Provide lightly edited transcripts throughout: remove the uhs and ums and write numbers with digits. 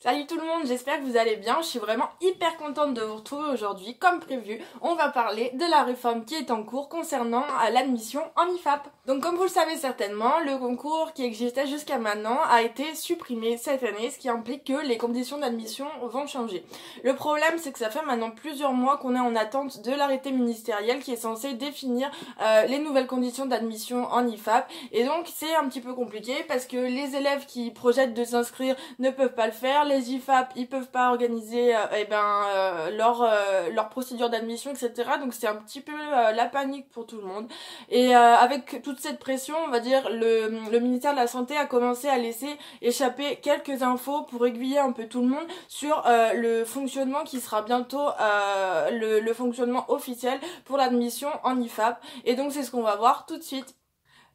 Salut tout le monde, j'espère que vous allez bien. Je suis vraiment hyper contente de vous retrouver aujourd'hui. Comme prévu, on va parler de la réforme qui est en cours concernant l'admission en IFAP. Donc comme vous le savez certainement, le concours qui existait jusqu'à maintenant a été supprimé cette année, ce qui implique que les conditions d'admission vont changer. Le problème, c'est que ça fait maintenant plusieurs mois qu'on est en attente de l'arrêté ministériel qui est censé définir les nouvelles conditions d'admission en IFAP. Et donc c'est un petit peu compliqué parce que les élèves qui projettent de s'inscrire ne peuvent pas le faire. Les IFAP, ils peuvent pas organiser leur procédure d'admission, etc. Donc c'est un petit peu la panique pour tout le monde. Et avec toute cette pression, on va dire, le ministère de la Santé a commencé à laisser échapper quelques infos pour aiguiller un peu tout le monde sur le fonctionnement qui sera bientôt le fonctionnement officiel pour l'admission en IFAP. Et donc c'est ce qu'on va voir tout de suite.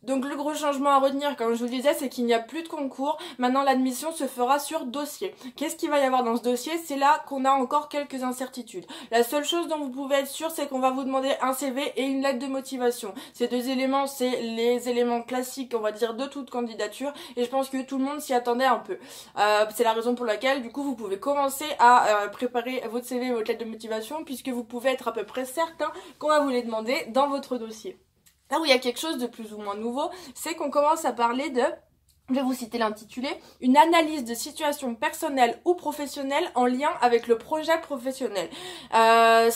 Donc le gros changement à retenir, comme je vous le disais, c'est qu'il n'y a plus de concours. Maintenant l'admission se fera sur dossier. Qu'est-ce qu'il va y avoir dans ce dossier? C'est là qu'on a encore quelques incertitudes. La seule chose dont vous pouvez être sûr, c'est qu'on va vous demander un CV et une lettre de motivation. Ces deux éléments, c'est les éléments classiques, on va dire, de toute candidature. Et je pense que tout le monde s'y attendait un peu. C'est la raison pour laquelle, du coup, vous pouvez commencer à préparer votre CV et votre lettre de motivation, puisque vous pouvez être à peu près certain qu'on va vous les demander dans votre dossier. Là où il y a quelque chose de plus ou moins nouveau, c'est qu'on commence à parler de, je vais vous citer l'intitulé, une analyse de situation personnelle ou professionnelle en lien avec le projet professionnel. On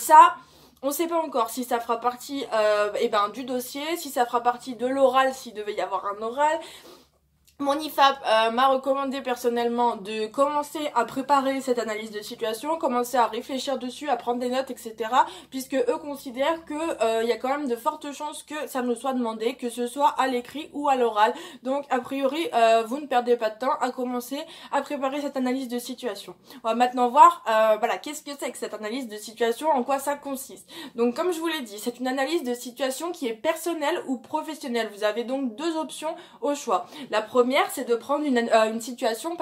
ne sait pas encore si ça fera partie du dossier, si ça fera partie de l'oral, s'il devait y avoir un oral. Mon IFAP m'a recommandé personnellement de commencer à préparer cette analyse de situation, commencer à réfléchir dessus, à prendre des notes, etc. Puisque eux considèrent que y a quand même de fortes chances que ça me soit demandé, que ce soit à l'écrit ou à l'oral. Donc a priori, vous ne perdez pas de temps à commencer à préparer cette analyse de situation. On va maintenant voir qu'est-ce que c'est que cette analyse de situation, en quoi ça consiste. Donc comme je vous l'ai dit, c'est une analyse de situation qui est personnelle ou professionnelle. Vous avez donc deux options au choix. La première, c'est de prendre une situation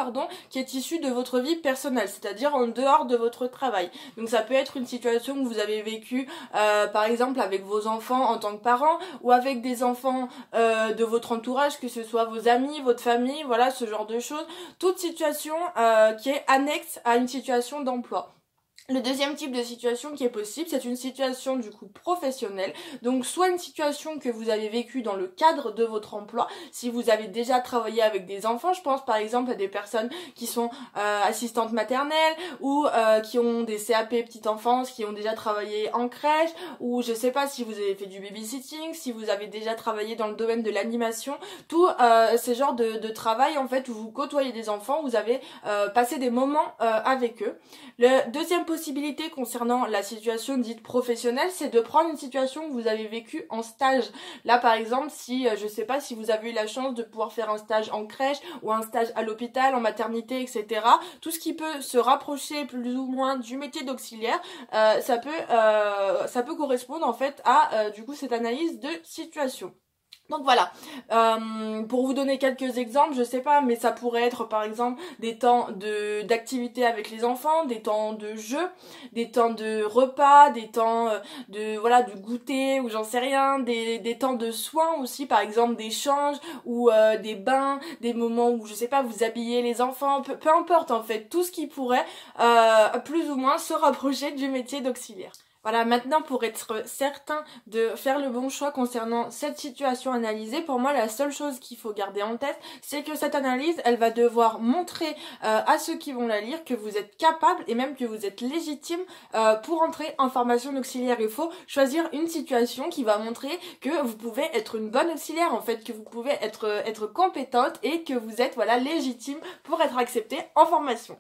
qui est issue de votre vie personnelle, c'est-à-dire en dehors de votre travail. Donc ça peut être une situation que vous avez vécue par exemple avec vos enfants en tant que parents, ou avec des enfants de votre entourage, que ce soit vos amis, votre famille, voilà, ce genre de choses. Toute situation qui est annexe à une situation d'emploi. Le deuxième type de situation qui est possible, c'est une situation du coup professionnelle, donc soit une situation que vous avez vécue dans le cadre de votre emploi, si vous avez déjà travaillé avec des enfants, je pense par exemple à des personnes qui sont assistantes maternelles, ou qui ont des CAP petite enfance, qui ont déjà travaillé en crèche, ou je sais pas si vous avez fait du babysitting, si vous avez déjà travaillé dans le domaine de l'animation, tout ces genres de travail en fait où vous côtoyez des enfants, vous avez passé des moments avec eux. Le deuxième possibilité concernant la situation dite professionnelle, c'est de prendre une situation que vous avez vécue en stage. Là par exemple, si je sais pas si vous avez eu la chance de pouvoir faire un stage en crèche ou un stage à l'hôpital, en maternité, etc. Tout ce qui peut se rapprocher plus ou moins du métier d'auxiliaire, ça peut correspondre en fait à du coup cette analyse de situation. Donc voilà, pour vous donner quelques exemples, je sais pas, mais ça pourrait être par exemple des temps d'activité avec les enfants, des temps de jeu, des temps de repas, des temps du goûter ou j'en sais rien, des temps de soins aussi, par exemple d'échanges ou des bains, des moments où je sais pas, vous habillez les enfants, peu importe en fait, tout ce qui pourrait plus ou moins se rapprocher du métier d'auxiliaire. Voilà, maintenant pour être certain de faire le bon choix concernant cette situation analysée, pour moi la seule chose qu'il faut garder en tête, c'est que cette analyse, elle va devoir montrer à ceux qui vont la lire que vous êtes capable et même que vous êtes légitime pour entrer en formation d'auxiliaire. Il faut choisir une situation qui va montrer que vous pouvez être une bonne auxiliaire, en fait, que vous pouvez être compétente et que vous êtes légitime pour être accepté en formation.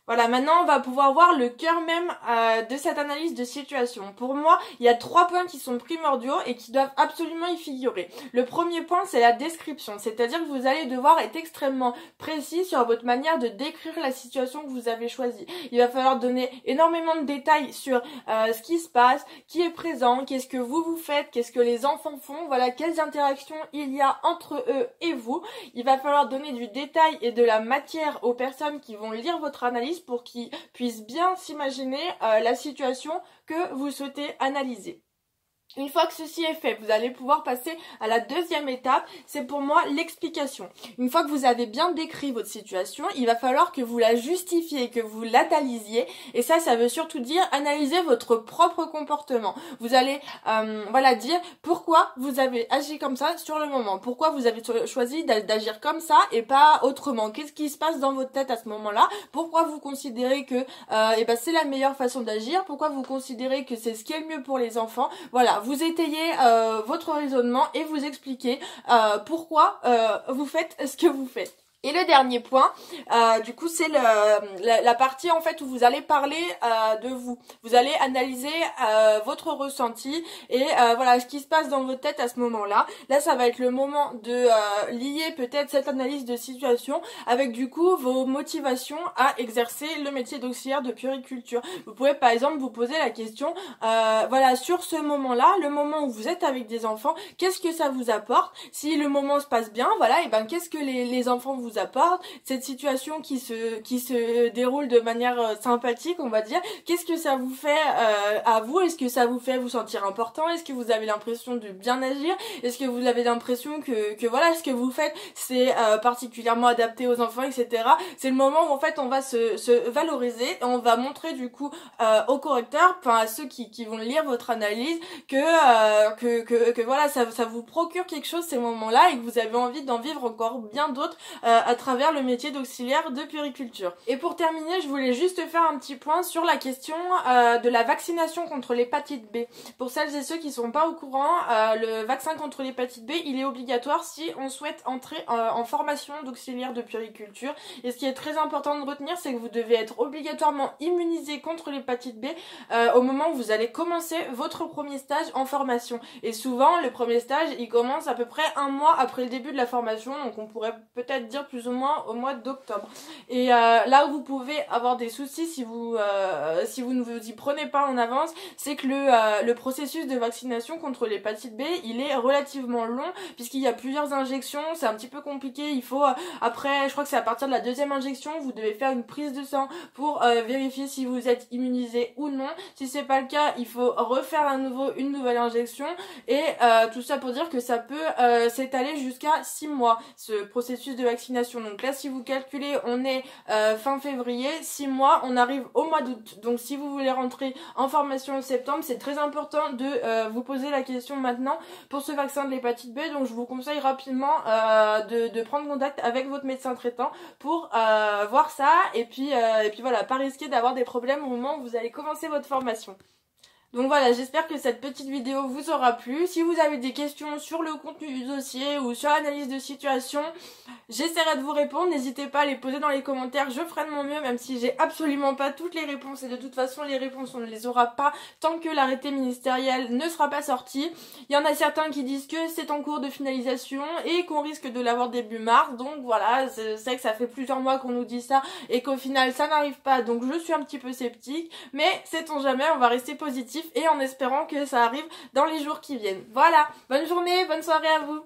Voilà, maintenant on va pouvoir voir le cœur même de cette analyse de situation. Pour moi, il y a 3 points qui sont primordiaux et qui doivent absolument y figurer. Le premier point, c'est la description, c'est-à-dire que vous allez devoir être extrêmement précis sur votre manière de décrire la situation que vous avez choisie. Il va falloir donner énormément de détails sur ce qui se passe, qui est présent, qu'est-ce que vous faites, qu'est-ce que les enfants font, voilà, quelles interactions il y a entre eux et vous. Il va falloir donner du détail et de la matière aux personnes qui vont lire votre analyse pour qu'ils puissent bien s'imaginer la situation que vous souhaitez analyser. Une fois que ceci est fait, vous allez pouvoir passer à la deuxième étape, c'est pour moi l'explication. Une fois que vous avez bien décrit votre situation, il va falloir que vous la justifiez, que vous l'analysiez, et ça veut surtout dire analyser votre propre comportement. Vous allez voilà, dire pourquoi vous avez agi comme ça sur le moment, pourquoi vous avez choisi d'agir comme ça et pas autrement. Qu'est-ce qui se passe dans votre tête à ce moment-là? Pourquoi vous considérez que c'est la meilleure façon d'agir? Pourquoi vous considérez que c'est ce qui est le mieux pour les enfants? Voilà. Vous étayez votre raisonnement et vous expliquez pourquoi vous faites ce que vous faites. Et le dernier point, du coup, c'est la partie en fait où vous allez parler de vous. Vous allez analyser votre ressenti et voilà ce qui se passe dans votre tête à ce moment-là. Là, ça va être le moment de lier peut-être cette analyse de situation avec du coup vos motivations à exercer le métier d'auxiliaire de puériculture. Vous pouvez par exemple vous poser la question, voilà, sur ce moment-là, le moment où vous êtes avec des enfants, qu'est-ce que ça vous apporte? Si le moment se passe bien, voilà, et ben qu'est-ce que les enfants vous apportent, cette situation qui se déroule de manière sympathique, on va dire, qu'est-ce que ça vous fait à vous? Est-ce que ça vous fait vous sentir important? Est-ce que vous avez l'impression de bien agir? Est-ce que vous avez l'impression que voilà, ce que vous faites c'est particulièrement adapté aux enfants, etc. C'est le moment où en fait on va se valoriser et on va montrer du coup aux correcteurs, enfin à ceux qui vont lire votre analyse, que voilà, ça vous procure quelque chose ces moments-là et que vous avez envie d'en vivre encore bien d'autres à travers le métier d'auxiliaire de puériculture. Et pour terminer, je voulais juste faire un petit point sur la question de la vaccination contre l'hépatite B. Pour celles et ceux qui sont pas au courant, le vaccin contre l'hépatite B, il est obligatoire si on souhaite entrer en formation d'auxiliaire de puériculture. Et ce qui est très important de retenir, c'est que vous devez être obligatoirement immunisé contre l'hépatite B au moment où vous allez commencer votre premier stage en formation. Et souvent, le premier stage, il commence à peu près un mois après le début de la formation, donc on pourrait peut-être dire plus ou moins au mois d'octobre. Et là où vous pouvez avoir des soucis si vous ne vous y prenez pas en avance, c'est que le processus de vaccination contre l'hépatite B, il est relativement long puisqu'il y a plusieurs injections, c'est un petit peu compliqué, il faut après, je crois que c'est à partir de la deuxième injection, vous devez faire une prise de sang pour vérifier si vous êtes immunisé ou non. Si c'est pas le cas, il faut refaire à nouveau une nouvelle injection et tout ça pour dire que ça peut s'étaler jusqu'à 6 mois ce processus de vaccination. Donc là, si vous calculez, on est fin février, 6 mois, on arrive au mois d'août. Donc si vous voulez rentrer en formation en septembre, c'est très important de vous poser la question maintenant pour ce vaccin de l'hépatite B. Donc je vous conseille rapidement de prendre contact avec votre médecin traitant pour voir ça et puis voilà, pas risquer d'avoir des problèmes au moment où vous allez commencer votre formation. Donc voilà, j'espère que cette petite vidéo vous aura plu. Si vous avez des questions sur le contenu du dossier ou sur l'analyse de situation, j'essaierai de vous répondre. N'hésitez pas à les poser dans les commentaires, je ferai de mon mieux, même si j'ai absolument pas toutes les réponses. Et de toute façon, les réponses, on ne les aura pas tant que l'arrêté ministériel ne sera pas sorti. Il y en a certains qui disent que c'est en cours de finalisation et qu'on risque de l'avoir début mars. Donc voilà, c'est que ça fait plusieurs mois qu'on nous dit ça et qu'au final, ça n'arrive pas. Donc je suis un petit peu sceptique, mais sait-on jamais, on va rester positif et en espérant que ça arrive dans les jours qui viennent. Voilà, bonne journée, bonne soirée à vous.